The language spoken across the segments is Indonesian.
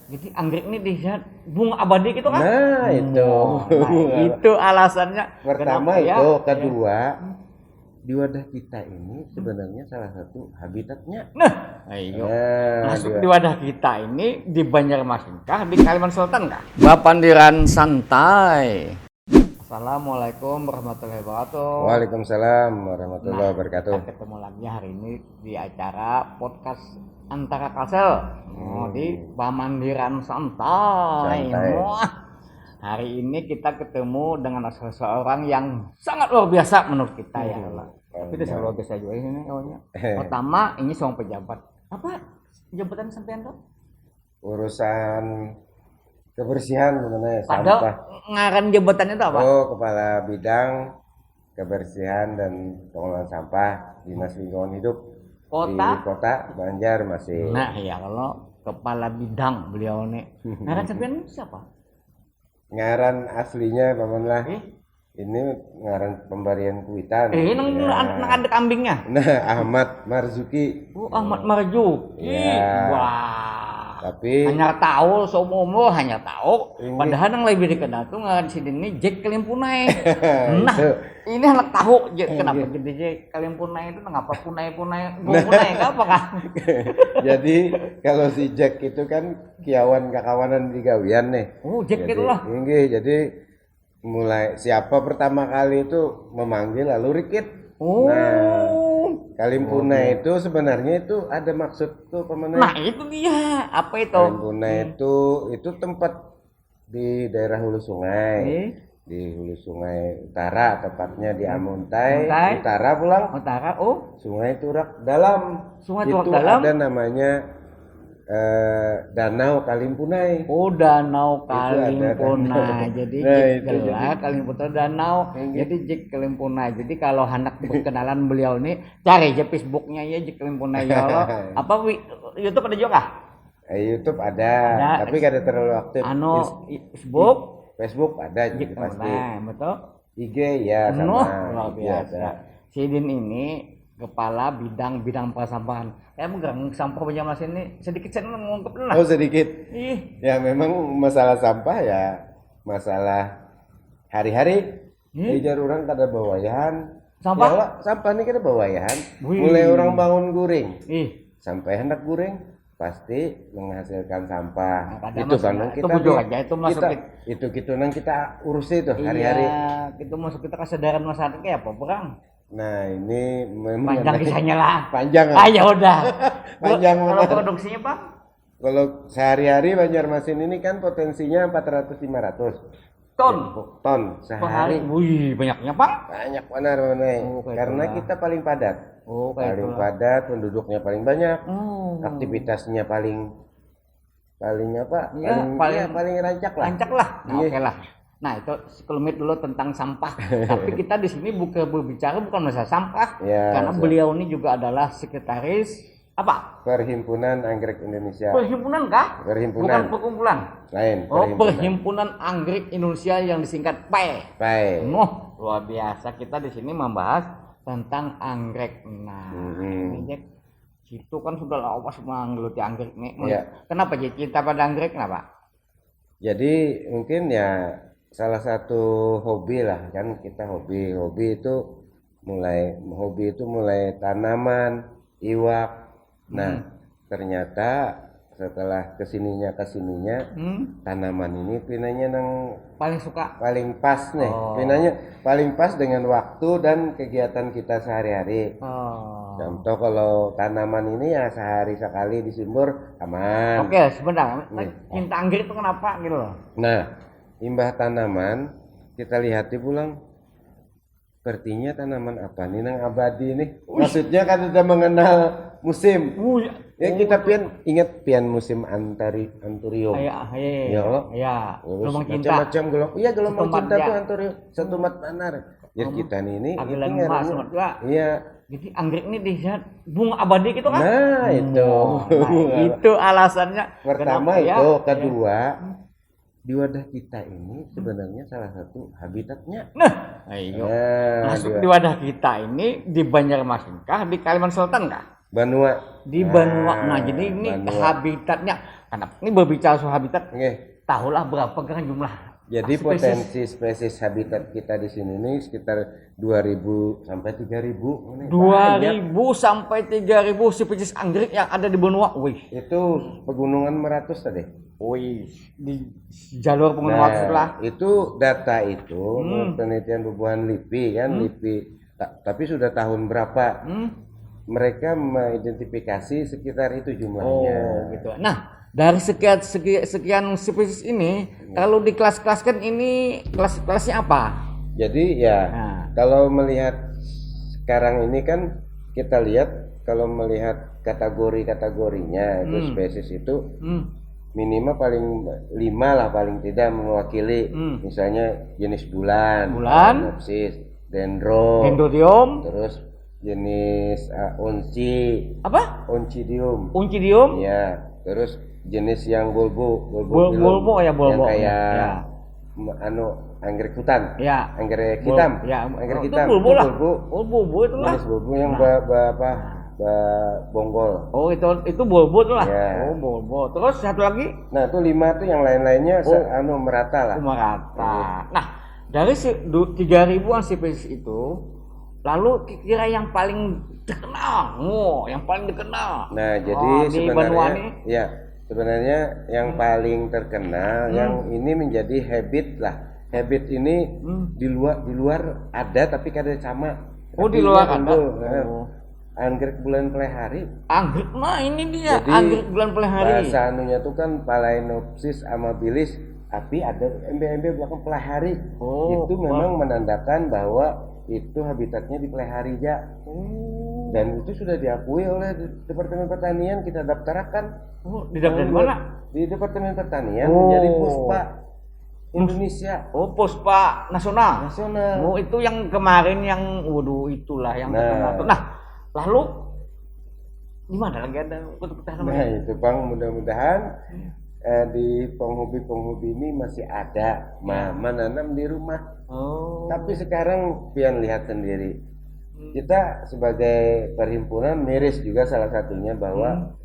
Jadi anggrek ini dilihat bunga abadi gitu kan? Nah, itu. Nah, itu alasannya. Pertama kenapa itu, ya? kedua, di wadah kita ini sebenarnya salah satu habitatnya. Nah, ayo. Masuk di wadah kita ini di Banjarmasin kah, di Kalimantan Selatan kah? Bapandiran santai. Assalamualaikum warahmatullahi wabarakatuh. Waalaikumsalam warahmatullahi wabarakatuh. Kita ketemu lagi hari ini di acara podcast antara Kalsel di Pamandiran Santai. Wah, hari ini kita ketemu dengan seseorang yang sangat luar biasa menurut kita ya. Tapi itu luar biasa juga ini awalnya. Pertama, ini seorang pejabat. Apa jabatan sampean tuh? Urusan kebersihan sebenarnya sampah. Padahal ngaran jabatannya itu apa? Oh, kepala bidang kebersihan dan pengelolaan sampah Dinas Lingkungan Hidup Kota? di Kota Banjarmasin. Nah, ya kalau kepala bidang beliau nih. Ngaran sampean siapa? Ngaran aslinya pamanlah. Ini ngaran pemberian kuitan. Nang ada kambingnya. Nah, Ahmad Marzuki. Oh, Ahmad Marzuki. Ya. Wah. Tapi hanya tahu seumur hanya tahu. Ini. Padahal yang lebih dekat tuh ngaran si ini Jack Kalimpunai. Nah, itu. ini anak tahu kenapa jadi Jack Kalimpunai itu ngapa punai-punai apa kan? Jadi kalau si Jack itu kan kiawan kakawanan di gawian nih. Oh, Jack itulah. Jadi mulai siapa pertama kali itu memanggil lalu Rikit. Oh. Nah, Kalimpuna itu sebenarnya itu ada maksud tuh pemenang. Nah, itu dia. Apa itu? Kalimpuna itu tempat di daerah hulu sungai. Di hulu sungai utara, tepatnya di Amuntai. Utara pulang. Utara. Oh. Sungai Turak Dalam. Sungai Turak Dalam. Ada namanya Danau Kalimpunai. Oh, Danau Kalimpunai. Jadi gelar Kalimpunai Danau. Jadi Jack Kalimpunai. Jadi kalau hendak berkenalan beliau ini cari aja Facebooknya ya Jack Kalimpunai ya Allah. Apa YouTube ada juga kah? YouTube ada, tapi gak ada terlalu aktif. Facebook ada Jack pasti. Betul. IG ya sama. Luar biasa. Sidin ini kepala bidang persampahan. Menggerang sampah Banjarmasin ini sedikit saya mengungkap lah. Oh, sedikit. Ya memang masalah sampah ya masalah hari-hari. Jar orang kada bawayan. Sampah? Ya, sampah ini kada bawayan. Mulai orang bangun guring. Sampai hendak guring pasti menghasilkan sampah. Nah, itu kan kita aja, itu masuk kita nang kita urus itu hari-hari. Iya, itu masuk kita kesadaran masyarakat kayak apa, Bang? Nah, ini memang panjang kisahnya lah. Panjang. Ya udah. Panjang kalau produksinya, Pak? Kalau sehari-hari Banjarmasin ini kan potensinya 400-500 ton sehari. Wih, banyaknya, Pak? Banyak benar. Karena kita paling padat. Paling padat, penduduknya paling banyak. Aktivitasnya paling apa? Ya, paling rancak lah. Rancak lah. Nah, oke lah. Nah, itu sekelumit dulu tentang sampah. Tapi kita di sini berbicara bukan masalah sampah, karena beliau ini juga adalah sekretaris apa? Perhimpunan Anggrek Indonesia. Perhimpunan kah? Perhimpunan. Bukan perkumpulan. Lain. Perhimpunan Anggrek Indonesia yang disingkat PAE. PAE. Luar biasa. Kita di sini membahas tentang anggrek. Nah, ini situ kan sudah lama menggeluti anggrek nih. Kenapa jadi cinta pada anggrek? Kenapa? Jadi mungkin ya salah satu hobi lah kan, kita hobi itu mulai tanaman, iwak. Nah, ternyata setelah kesininya tanaman ini pinanya nang paling pas nih. Pinanya paling pas dengan waktu dan kegiatan kita sehari-hari. Contoh kalau tanaman ini ya sehari sekali disimbur aman. Oke, sebentar. Cinta anggrek itu kenapa gitu loh? Nah, limbah tanaman kita lihat pulang. Sepertinya tanaman apa nih nang abadi nih? Maksudnya kan sudah mengenal musim. Ya kita ingat musim anturium. Ya. Gelombang cinta. Macam-macam gelombang cinta tuh anturium. Satu mat panar. Jadi kita ini Jadi anggrek ini dilihat bunga abadi gitu kan? Nah, itu. Itu alasannya. Pertama itu, kedua di wadah kita ini sebenarnya salah satu habitatnya. Nah, ayo. Masuk di wadah kita ini di Banjarmasin kah, di Kalimantan Selatan kah? Banua. Di Banua. Nah, jadi ini habitatnya. karena ini berbicara soal habitat, Oke. tahulah berapa kan jumlah. Jadi potensi spesies habitat kita di sini nih sekitar 2.000 sampai 3.000. 2.000 sampai 3.000 spesies anggrek yang ada di benua. Wih, itu pegunungan Meratus tadi. wih, di jalur pegunungan lah. Itu data itu penelitian bubuhan LIPI kan, LIPI. Tapi sudah tahun berapa? Mereka mengidentifikasi sekitar itu jumlahnya. Oh, gitu. Nah, dari sekian spesies ini, kalau di kelas-kelaskan ini kelasnya apa? Jadi ya, kalau melihat sekarang ini kan kita lihat kalau melihat kategorinya itu spesies itu minimal paling 5 lah paling tidak mewakili. Misalnya jenis bulan, Nopsis, Dendrobium, terus jenis Oncidium. Ya, terus jenis yang bulbo yang kayak anggrek hutan, anggrek hitam, anggrek hitam, bulbo itu lah. Jenis bulbo yang bonggol. Oh, itu bulbo itu lah. Ya. Oh, bulbo. Terus satu lagi? Nah, itu 5 tuh yang lain-lainnya merata lah. Merata. Nah, dari 3.000-an spesies itu, lalu kira yang paling terkenal, Nah, jadi sebenarnya yang paling terkenal yang ini menjadi habit lah. Habit ini di luar ada tapi kadang sama. Oh, di luar ada. Anggrek bulan pelihari. Anggrek, nah ini dia. Jadi, anggrek bulan pelihari. Bahasa anunya tuh kan Phalaenopsis amabilis, tapi ada embe-embe belakang pelihari. Itu memang menandakan bahwa itu habitatnya di pelihari ya. Dan itu sudah diakui oleh Departemen Pertanian, kita daftarkan. Di daftar mana? Di Departemen Pertanian menjadi Puspa Indonesia. Puspa nasional. Itu yang kemarin yang itulah yang terkenal. Nah, lalu gimana lagi ada untuk Nah, itu Bang, mudah-mudahan di penghobi ini masih ada menanam di rumah. Tapi sekarang pian lihat sendiri. Kita sebagai perhimpunan miris juga salah satunya bahwa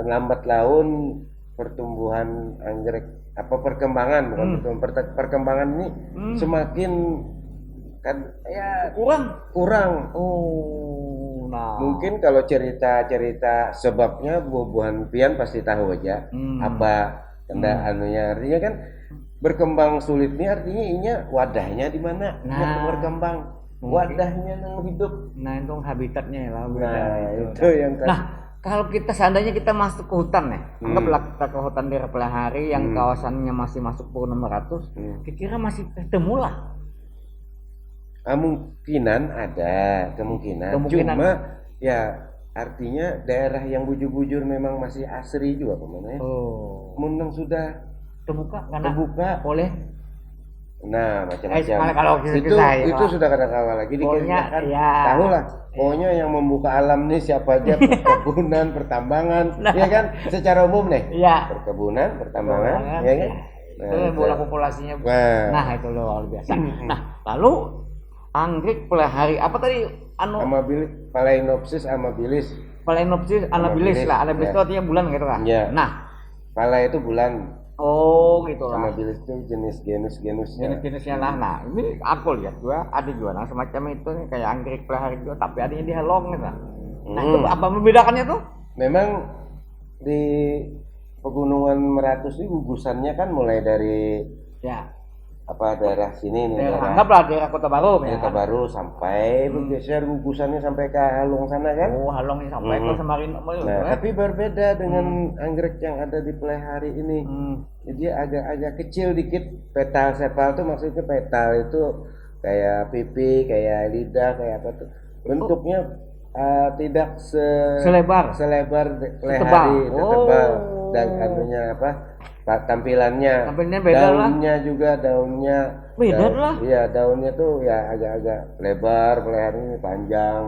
lambat laun pertumbuhan anggrek perkembangan perkembangan ini semakin kan ya kurang. Nah. Mungkin kalau cerita sebabnya buah-buahan pian pasti tahu aja apa anunya, artinya kan berkembang sulitnya artinya wadahnya di mana berkembang. Wadahnya yang hidup. Nah, itu habitatnya lah. Itu yang kalau kita seandainya kita masuk ke hutan anggaplah kita ke hutan daerah pelihari yang kawasannya masih masuk pukul 600, kira-kira masih ketemu lah. Kemungkinan ada, kemungkinan. Cuma ya artinya daerah yang bujur-bujur memang masih asri juga kemana ya. Menang sudah terbuka oleh macam-macam. Itu sudah kadang-kadang lagi dikirakan tahu lah. Pokoknya yang membuka alam nih siapa aja, perkebunan, pertambangan, ya kan? Secara umum nih. Perkebunan, pertambangan, ya kan? Itu bola populasinya. Nah, itu luar biasa. Nah, lalu anggrek pelihari apa tadi? Phalaenopsis amabilis. Phalaenopsis amabilis lah. Amabilis itu artinya bulan gitu kan? Nah, Phala itu bulan. Gitu lah. Amabilis itu jenis genusnya. Jenis-jenisnya lah. Nah, ini aku lihat juga ada juga semacam itu nih, kayak anggrek pelihari juga, tapi adanya di helong gitu. Nah, itu apa membedakannya tuh? Memang di Pegunungan Meratus ini gugusannya kan mulai dari daerah sini nih, anggaplah daerah Kota Baru Baru sampai bergeser gugusannya sampai ke Halong sana kan. Halong ini sampai ke Samarinda. Nah, tapi berbeda dengan anggrek yang ada di pelihari ini. Jadi agak kecil dikit. Petal sepal tuh maksudnya petal itu kayak pipi, kayak lidah, kayak apa tuh. Bentuknya tidak selebar pelihari, tebal. Dan anunya tampilannya beda daunnya lah. Juga daunnya beda lah. Iya, daunnya tuh ya agak-agak lebar, peliharinya panjang.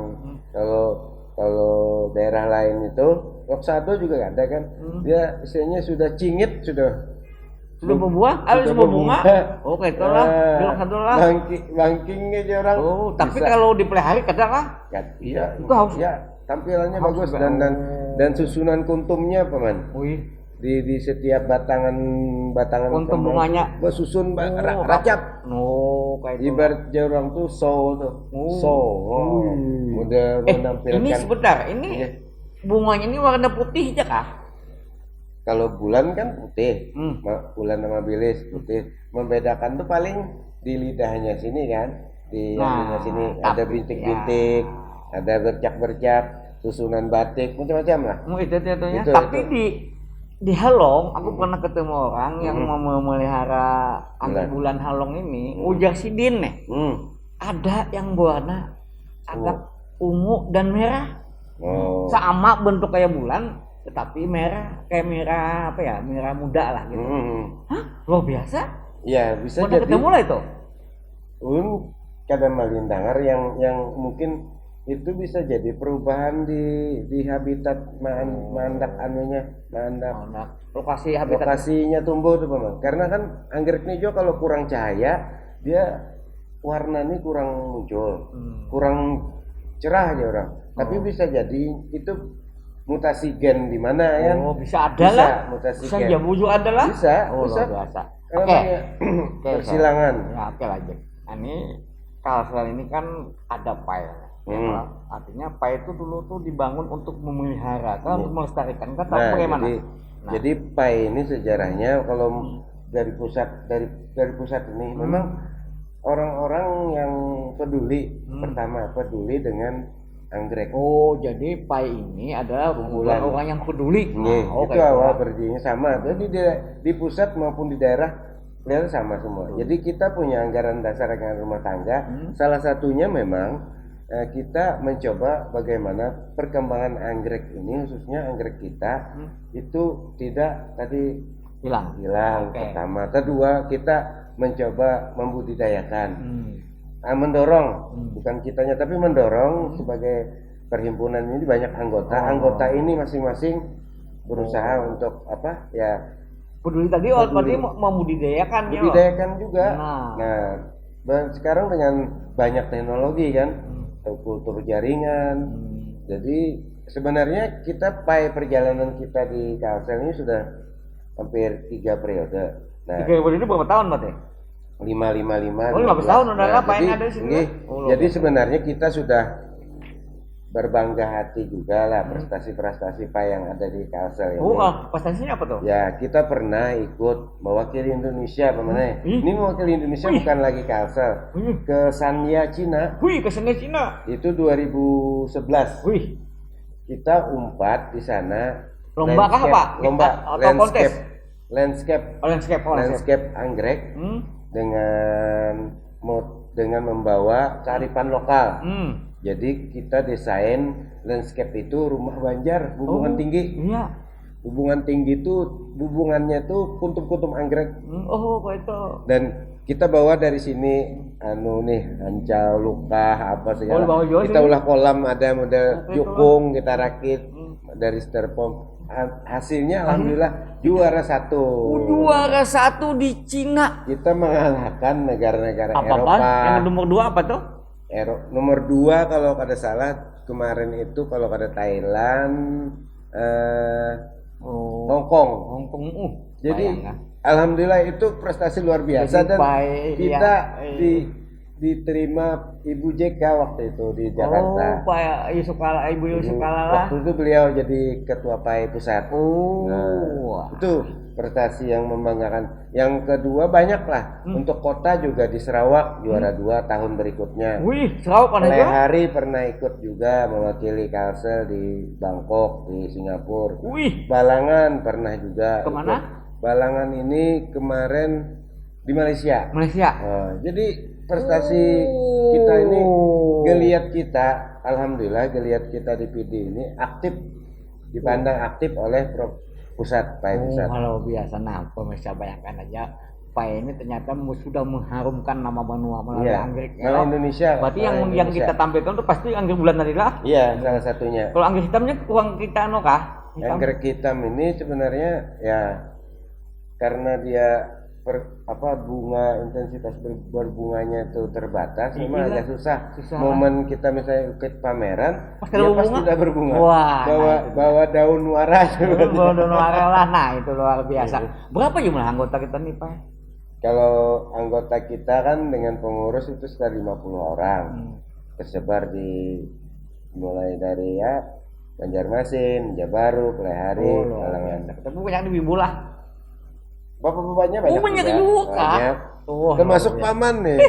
Kalau daerah lain itu Roksado juga ada kan. Dia istilahnya sudah cingit, sudah berbuah, sudah berbunga. Oke, itulah. Roksado lah. Bangkingnya aja orang. Tapi kalau dipelihari kadang lah. Iya, itu harus. Ya, tampilannya bagus dan susunan kuntumnya paman. di setiap batangan untuk bunganya bersusun racap. Kayak itu. Ibarat orang tuh model menampilkan. Ini sebentar, ini bunganya ini warna putih aja kah? Kalau bulan kan putih, bulan sama bilis putih. Membedakan tuh paling di lidahnya sini kan, di lidahnya sini ada bintik-bintik, ada bercak-bercak, susunan batik, macam-macam lah. Itu. Tapi di Halong, aku pernah ketemu orang yang memelihara anggrek bulan Halong ini, ujar sidin nih. Ada yang berwarna agak ungu dan merah. Sama bentuk kayak bulan, tetapi merah, kayak merah apa ya, merah muda lah gitu. Hah? Luar biasa? Ya bisa pernah jadi. ketemu lah itu. Kadang malindangar yang mungkin itu bisa jadi perubahan di habitat mandak lokasi habitat. Lokasinya tumbuh tuh Bang. Karena kan anggrek nijo kalau kurang cahaya dia warnanya kurang muncul, kurang cerah aja orang. Tapi bisa jadi itu mutasi gen di mana ya? Bisa ada lah. Mutasi bisa gen. Ya bujuk ada lah. Bisa. Biasa. Oke. Persilangan. Ya, oke lanjut. Ini Kalsel ini kan ada pai. Ya, artinya pai itu dulu tuh dibangun untuk memelihara, untuk melestarikan. Kan tahu bagaimana? Jadi pai ini sejarahnya kalau dari pusat ini memang orang-orang yang peduli pertama peduli dengan anggrek. Jadi pai ini adalah orang yang peduli. Itu awal berdirinya sama. Jadi di pusat maupun di daerah beliau sama semua. Jadi kita punya anggaran dasar anggaran rumah tangga. Salah satunya memang kita mencoba bagaimana perkembangan anggrek ini, khususnya anggrek kita itu tidak tadi hilang. Pertama, kedua kita mencoba membudidayakan, mendorong, bukan kitanya tapi mendorong sebagai perhimpunan ini banyak anggota ini masing-masing berusaha untuk apa ya peduli tadi berarti membudidayakan juga. Nah, sekarang dengan banyak teknologi kan, kultur jaringan. Jadi sebenarnya kita perjalanan kita di Kalsel ini sudah hampir 3 periode. Nah, 3 periode ini berapa tahun berarti? 5 15 tahun udah ngapain ada di sini? Jadi sebenarnya kita sudah berbangga hati juga lah prestasi-prestasi yang ada di Kalsel ini. Prestasinya apa tuh? Ya, kita pernah ikut mewakili Indonesia pemenang. Ini mewakili Indonesia bukan lagi Kalsel. Ke Sanya Cina. Ke Sanya Cina. Itu 2011. Kita umpat di sana. Lomba kah, Pak? Lomba atau kontes? Landscape anggrek dengan membawa kearifan lokal. Jadi kita desain landscape itu rumah banjar bubungan tinggi. Iya. Bubungan tinggi itu bubungannya tuh kuntum-kuntum anggrek. Kok itu. Dan kita bawa dari sini ancau, lukah, apa segala. Kita ulah kolam ada model jukung kita rakit dari styrofoam. Hasilnya alhamdulillah juara 1. Juara 1 di Cina. Kita mengalahkan negara-negara Eropa. Yang nomor 2 apa tuh? Nomor 2 kalau kada salah kemarin itu kalau kada Thailand, Hongkong. Jadi alhamdulillah itu prestasi luar biasa. Dan kita diterima Ibu JK waktu itu di Jakarta. Ibu Yusuf Kala. Waktu itu beliau jadi ketua PAI pusat. Itu prestasi yang membanggakan. Yang kedua banyak lah. Untuk kota juga di Sarawak juara 2 tahun berikutnya. Sarawak pernah juga? Hari pernah ikut juga mewakili Kalsel di Bangkok, di Singapura. Balangan pernah juga. Kemana? Balangan ini kemarin di Malaysia. Jadi prestasi kita ini, geliat kita, alhamdulillah geliat kita di PD ini aktif, dipandang aktif oleh pusat PAI pusat. Kalau biasa pemirsa bayangkan aja PAI ini ternyata sudah mengharumkan nama Banua melalui anggrek. Nama Indonesia. Berarti yang kita tampilkan itu pasti anggrek bulan tadi lah. Iya, salah satunya. Kalau anggrek hitamnya kurang kita kah? Anggrek hitam ini sebenarnya ya karena dia intensitas berbunganya itu terbatas, memang agak susah. Susah. Momen kita misalnya ikut pameran, Pasti dia ada pasti bunga. udah berbunga. Wah, bawa daun muara. Bawa daun muara lah. Nah, itu luar biasa. Berapa jumlah anggota kita nih, Pak? Kalau anggota kita kan dengan pengurus itu sekitar 50 orang. Tersebar mulai dari Banjarmasin, Jabaru, Pelihari, Kalangan. Tapi banyak di Wibu lah. Bapak-bapaknya banyak juga. Banyak. Termasuk paman nih.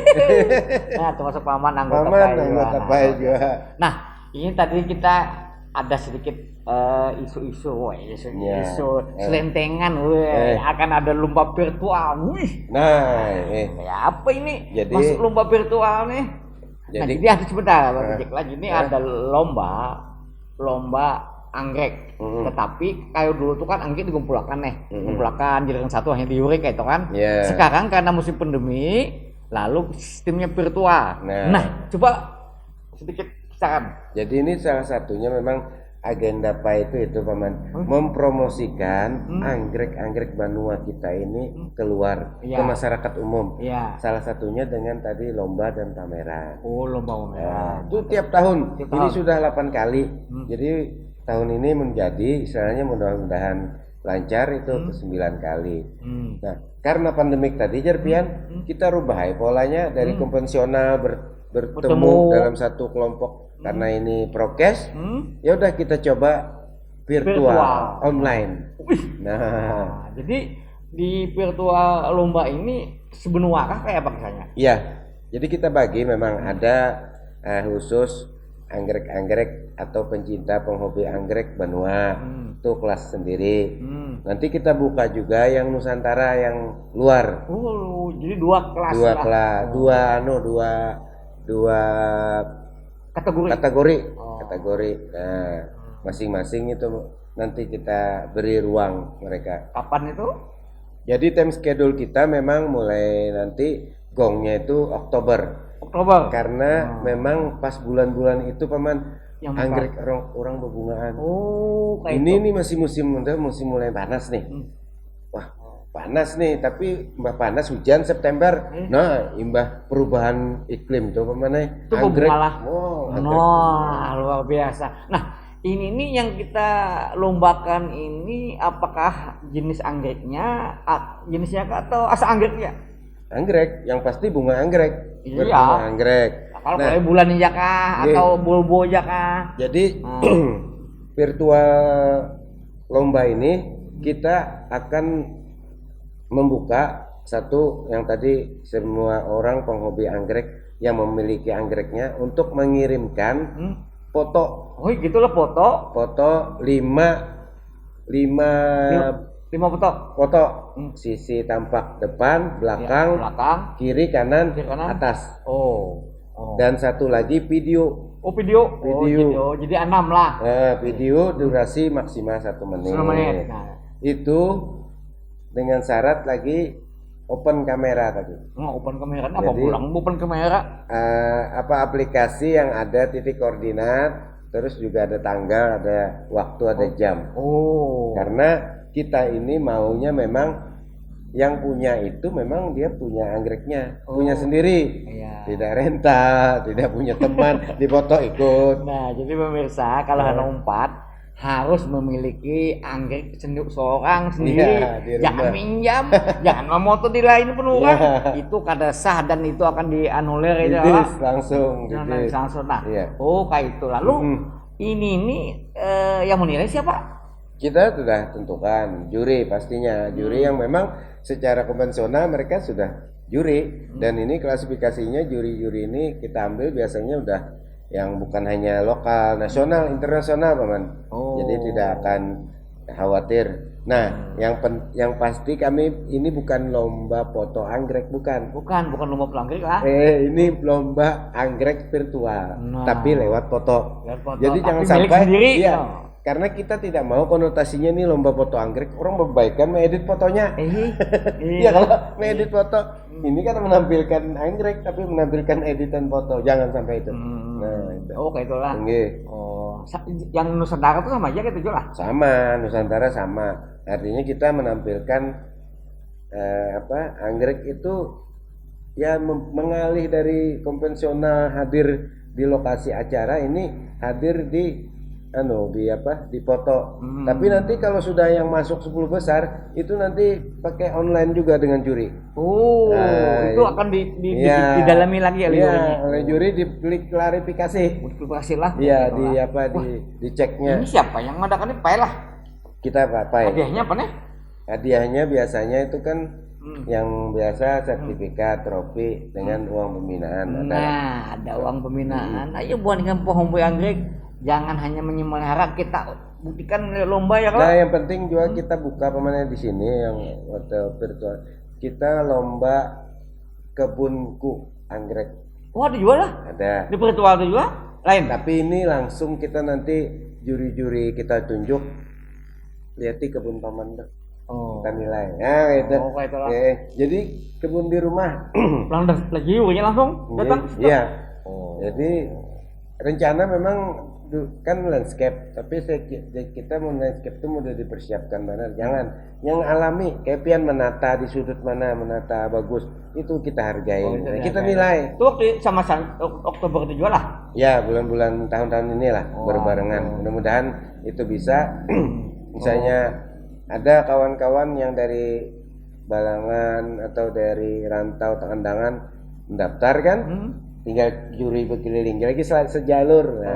Nah, termasuk paman anggota PAI juga. Nah, ini tadi kita ada sedikit isu-isu selentengan, akan ada lomba virtual. Wih. Nah, apa ini? Jadi, masuk lomba virtual nih. Nah, jadi ada sebentar, lagi ini ada lomba anggrek. Tetapi kayak dulu tuh kan anggrek dikumpulkan kumpulkan jadikan satu hanya diurik kayak itu kan. Sekarang karena musim pandemi, lalu sistemnya virtual. Nah, coba sedikit saran. Jadi ini salah satunya memang agenda PAI itu Paman, mempromosikan anggrek Banua kita ini keluar ke masyarakat umum. Salah satunya dengan tadi lomba dan pameran. Lomba pameran. Itu tiap tahun. Ini sudah 8 kali. Jadi tahun ini menjadi istilahnya mudah-mudahan lancar itu ke 9 kali. Nah, karena pandemik tadi Jarpian, kita rubah polanya dari konvensional bertemu dalam satu kelompok karena ini prokes. Ya udah kita coba virtual. Online. Nah, jadi di virtual lomba ini sebenua kayak apa misalnya? Iya. Jadi kita bagi memang ada khusus anggrek atau pencinta penghobi anggrek Banua itu kelas sendiri. Nanti kita buka juga yang Nusantara yang luar. Jadi dua kelas. Dua kategori. Kategori. Nah, masing-masing itu nanti kita beri ruang mereka. Kapan itu? Jadi time schedule kita memang mulai nanti gongnya itu Oktober. Karena memang pas bulan-bulan itu Paman anggrek orang berbungaan. Ini masih musim mulai panas nih. Wah, panas nih, tapi panas hujan September. Nah, imbah perubahan iklim tuh Paman anggrek. Luar biasa. Nah, ini nih yang kita lombakan ini apakah jenisnya atau asal anggreknya? Anggrek, yang pasti bunga anggrek. Iya. Anggrek. Kalau bulan ini atau bulbo kah? Jadi virtual lomba ini kita akan membuka satu yang tadi semua orang penghobi anggrek yang memiliki anggreknya untuk mengirimkan foto. Oh, gitulah foto. Foto 5 foto. Sisi tampak depan, belakang, kiri, kanan, atas. Dan satu lagi video. Video. Jadi 6 lah. Video durasi maksimal 1 menit. Itu dengan syarat lagi open kamera tadi. Open kamera apa pulang open kamera? Aplikasi yang ada titik koordinat, terus juga ada tanggal, ada waktu, ada jam. Karena kita ini maunya memang yang punya itu memang dia punya anggreknya, punya sendiri, tidak rental, tidak punya teman dipoto ikut. Nah, jadi pemirsa kalau Hanumpat harus memiliki anggrek seorang sendiri, jangan minjam, jangan memoto di lain penuran, itu kada sah dan itu akan dianulir itu langsung. Nah, kayak itu. Lalu ini yang menilai siapa? Kita sudah tentukan juri pastinya, juri yang memang secara konvensional mereka sudah juri dan ini klasifikasinya juri-juri ini kita ambil biasanya udah yang bukan hanya lokal, nasional, internasional Paman. Jadi tidak akan khawatir. Nah, yang pasti kami ini bukan lomba foto anggrek, bukan lomba foto anggrek lah. Ini lomba anggrek virtual, tapi lewat foto. Jadi jangan sampai sendiri. Karena kita tidak mau konotasinya nih lomba foto anggrek, orang membaikan mengedit fotonya. Iya, kalau mengedit foto ini kan menampilkan anggrek tapi menampilkan editan foto, jangan sampai itu. Kayak itulah. Yang Nusantara itu sama aja gitu lah. Sama, Nusantara sama. Artinya kita menampilkan anggrek itu ya mengalih dari konvensional hadir di lokasi acara, ini hadir di di foto. Tapi nanti kalau sudah yang masuk 10 besar itu nanti pakai online juga dengan juri. Itu akan didalami lagi ya oleh juri, diklarifikasi. Klarifikasi lah. Iya, diceknya. Ini siapa yang mengadakan ini? Pai lah. Kita Pai. Hadiahnya apa nih? Hadiahnya biasanya itu kan yang biasa sertifikat, trofi dengan uang pembinaan. Ada uang pembinaan. Ayo buat dengan pohon anggrek. Jangan hanya memelihara, kita buktikan lomba ya kalau. Nah, yang penting juga kita buka pemainnya di sini yang hotel virtual. Kita lomba kebunku anggrek. Ada jual lah. Ada. Di virtual itu juga lain. Tapi ini langsung kita nanti juri-juri kita tunjuk, lihat di kebun paman tuh. Kita nilai. Nah, itu. Jadi kebun di rumah. Lagi langsung datang. Iya. Jadi rencana memang kan landscape, tapi kita mau landscape itu udah dipersiapkan benar. Jangan yang alami kayak pian menata di sudut mana, menata bagus, itu kita hargai. Kita nilai. Itu waktu sama Oktober itu juga lah. Ya, bulan-bulan tahun-tahun inilah berbarengan. Mudah-mudahan itu bisa. Misalnya ada kawan-kawan yang dari Balangan atau dari rantau Tangandangan mendaftar kan, tinggal juri berkeliling lagi sejalur.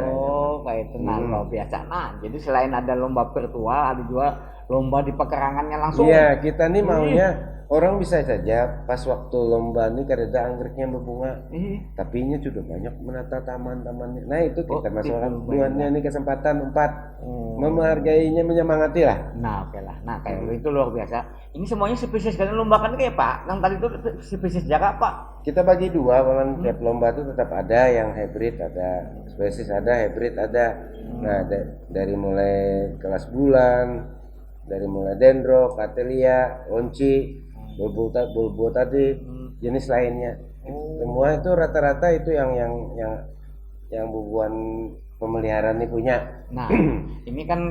Kayak itu luar biasa. Nah, jadi selain ada lomba virtual, ada juga lomba di pekarangannya langsung. Iya, kita nih maunya orang bisa saja pas waktu lomba nih karena anggreknya berbunga, tapi ini sudah banyak menata taman-tamannya. Nah, itu kita masukkan duanya nih kesempatan 4. Menghargainya, menyemangati lah. Nah, oke lah. Nah, kayak itu luar biasa. Ini semuanya spesies kan lombakan kayak Pak. Yang tadi itu spesies jaga Pak. Kita bagi 2, bahkan tiap lomba itu tetap ada yang hybrid, ada spesies, ada hybrid, ada. Nah, dari mulai kelas bulan, dari mulai dendro, katelia, onci, bulbo tadi, jenis lainnya. Semua itu rata-rata itu yang bubuan pemeliharaan ini punya. Nah, ini kan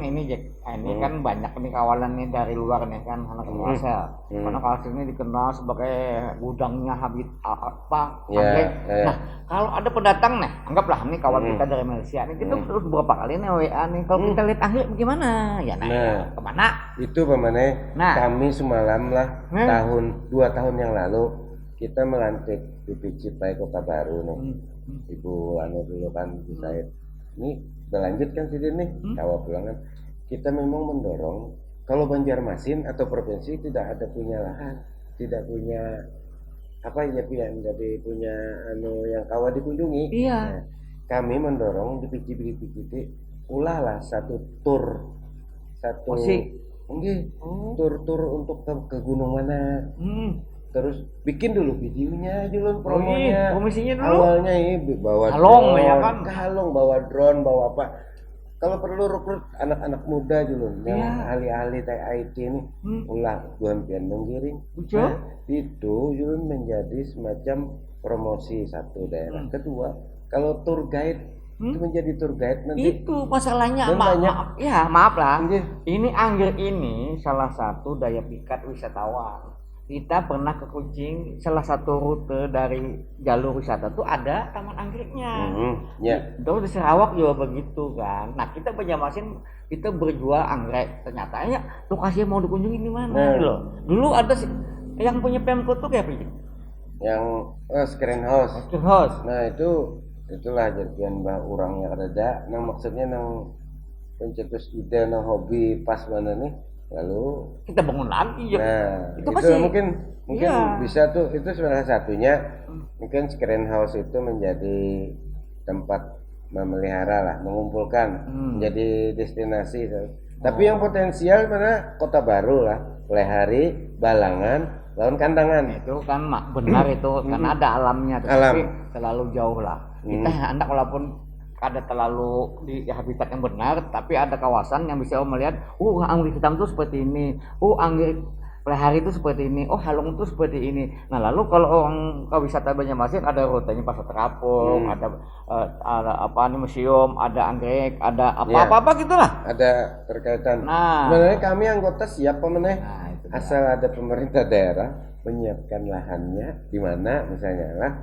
banyak nih kawalan nih dari luar nih kan anak Kalsel. Karena Kalsel ini dikenal sebagai gudangnya anggrek. Nah, kalau ada pendatang nih, anggaplah nih kawan kita dari Malaysia nih, kita terus beberapa kali nih WA nih, kalau kita lihat anggrek bagaimana? Ya kemana? Itu pemane. Kami semalam lah 2 tahun yang lalu kita melantik BPC Pai Kota Baru nih. Ibu dulu kan saya. Ini berlanjut kan sini nih, kawah pulangan. Kita memang mendorong kalau Banjarmasin atau provinsi tidak ada punya lahan, tidak punya punya yang kawah dikunjungi. Iya. Nah, kami mendorong di PCB ulahlah satu tur, tur untuk ke gunung mana. Terus bikin dulu videonya dulu, promonya. Promosinya dulu. Awalnya bawa drone, ya kan? Bawa drone, bawa apa? Kalau perlu rekrut anak-anak muda dulu, yang ahli-ahli IT ini, ulah Tuhan pian menggiring. Nah, itu Julun menjadi semacam promosi satu daerah. Kedua, kalau tour guide itu menjadi tour guide nanti. Itu masalahnya, maaf lah. Ini anggrek ini salah satu daya pikat wisatawan. Kita pernah ke Kucing, salah satu rute dari jalur wisata tuh ada taman anggreknya. Terus di Sarawak juga begitu kan. Nah, kita Banjarmasin kita berjual anggrek. Ternyata lokasinya mau dikunjungi di mana loh. Dulu ada yang punya Pemkot tuh kayak apa? Yang Screen House. Nah, itulah jadian bah orangnya ada. Nah, maksudnya pencetus ide hobi pas mana nih. Lalu kita bangun lagi ya. Nah, itu masih, mungkin bisa tuh, itu salah satunya. Mungkin Screen House itu menjadi tempat memelihara lah, mengumpulkan, menjadi destinasi. Tapi yang potensial mana Kota Baru lah, Lehari, Balangan, Laun Kandangan. Itu kan benar itu karena ada alamnya, tapi terlalu jauh lah. Kita hendak walaupun ada terlalu di habitat yang benar, tapi ada kawasan yang bisa melihat, anggrek hitam itu seperti ini, anggrek Pelihari itu seperti ini, oh Halong itu seperti ini. Nah lalu kalau orang ke wisata Banjarmasin ada rutenya Pasar Terapung, ada apa nih museum, ada anggrek, ada apa-apa gitulah. Ada terkaitan. Nah, sebenarnya kami anggota siapa meneh? Nah, asal ada pemerintah daerah menyiapkan lahannya di mana misalnya lah.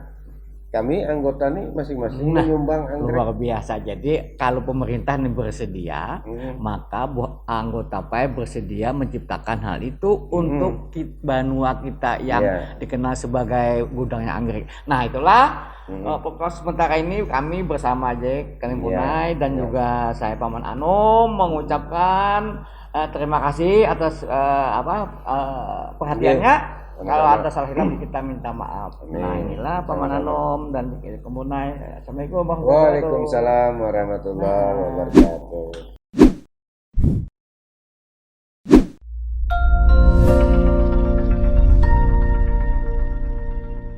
Kami anggota nih masing-masing menyumbang anggrek. Luar biasa. Jadi kalau pemerintah ini bersedia, maka anggota PAI bersedia menciptakan hal itu untuk Banua kita yang dikenal sebagai gudangnya anggrek. Nah itulah pokok sementara ini kami bersama Jack Kalimpunai dan juga saya Paman Anom mengucapkan terima kasih atas perhatiannya. Kalau ada salah hilaf kita minta maaf. Nah inilah Paman Anom dan Kemunai. Assalamualaikum warahmatullahi wabarakatuh. Waalaikumsalam warahmatullahi wabarakatuh.